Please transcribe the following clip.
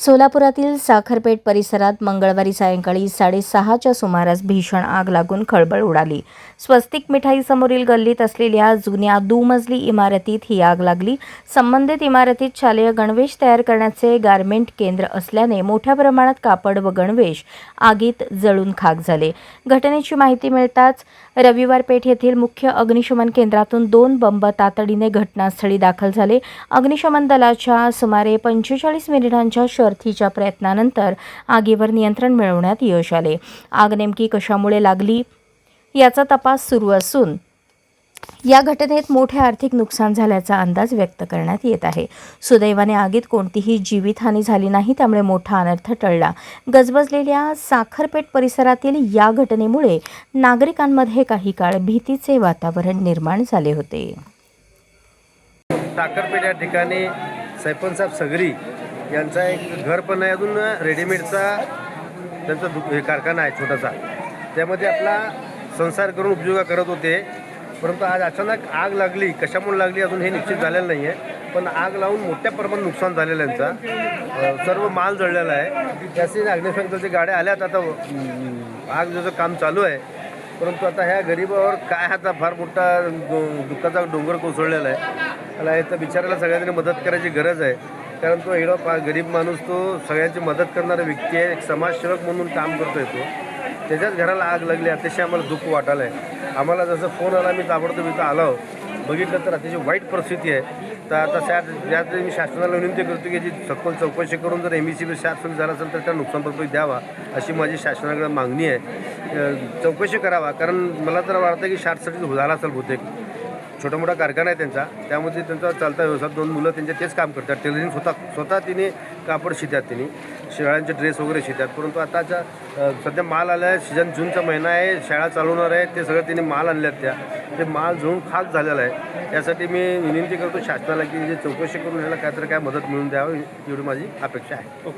सोलापुरातील साखरपेठ परिसरात मंगळवारी सायंकाळी 6:30च्या सुमारास भीषण आग लागून खळबळ उडाली. स्वस्तिक मिठाई समोरील गल्लीत असलेल्या जुन्या दुमजली इमारतीत ही आग लागली. संबंधित इमारतीत शालेय गणवेश तयार करण्याचे गारमेंट केंद्र असल्याने मोठ्या प्रमाणात कापड व गणवेश आगीत जळून खाक झाले. घटनेची माहिती मिळताच रविवार पेठ येथील मुख्य अग्निशमन केंद्रातून 2 बंब तातडीने घटनास्थळी दाखल झाले. अग्निशमन दलाच्या सुमारे 45 मिनिटांच्या शर्थीच्या प्रयत्नानंतर आगीवर नियंत्रण मिळवण्यात यश आले. आग नेमकी कशामुळे लागली याचा तपास सुरू असून या घटनेत मोठे आर्थिक नुकसान झाल्याचा अंदाज व्यक्त करण्यात येत आहे. सुदैवाने आगीत कोणतीही जीवितहानी झाली नाही, त्यामुळे मोठा अनर्थ टळला. गजबजलेल्या साखरपेठ परिसरातील या घटनेमुळे नागरिकांमध्ये काही काळ भीतीचे वातावरण निर्माण झाले होते. साखरपेठ या ठिकाणी सैपनसाहेब सगरी यांचा एक घर पण आहे, अजून रेडीमेडचा त्यांचा कारखाना आहे छोटासा. त्यामध्ये आपला संसार करून उपजीविका करत होते. परंतु आज अचानक आग लागली. कशामुळे लागली अजून हे निश्चित झालेलं नाही आहे, पण आग लावून मोठ्या प्रमाणात नुकसान झालेलं आहे. यांचा सर्व माल जळलेला आहे. त्याचे अग्निशमन दलाच्या गाड्या आल्यात. आता आग ज्याचं काम चालू आहे. परंतु आता ह्या गरीबावर काय आता फार मोठा दुःखाचा डोंगर कोसळलेला आहे. त्याला इथं बिचारायला सगळ्यांनी मदत करायची गरज आहे, कारण तो एवढा गरीब माणूस, तो सगळ्यांची मदत करणारा व्यक्ती आहे. एक समाजसेवक म्हणून काम करतो आहे तो. त्याच्याच घराला आग लागली. अतिशय आम्हाला दुःख वाटायला आहे. आम्हाला जसं फोन आला, मी ताबडतोब इथं आलो, बघितलं तर अतिशय वाईट परिस्थिती आहे. तर आता त्यात मी शासनाला विनंती करतो की जी सखोल चौकशी करून जर MSCB शासन झाला असेल तर त्या नुकसान भरपाई द्यावा, अशी माझी शासनाकडे मागणी आहे. चौकशी करावा, कारण मला तर वाटतं की शॉर्ट सर्किट झाला असेल बहुतेक. छोटा मोठा कारखाना आहे त्यांचा, त्यामध्ये त्यांचा चालता व्यवसाय. 2 मुलं त्यांचे तेच काम करतात. टेलरिंग स्वतः तिने कापड शितात, तिने शाळांचे ड्रेस वगैरे शितात. परंतु आताच्या सध्या माल आला आहे, सीजन जूनचा महिना आहे, शाळा चालवणार आहे, ते सगळं तिने माल आणल्यात. ते माल जळून खाक झालेला आहे. यासाठी मी विनंती करतो शासनाला की जे चौकशी करून ह्याला काय मदत मिळून द्यावी, एवढी माझी अपेक्षा आहे.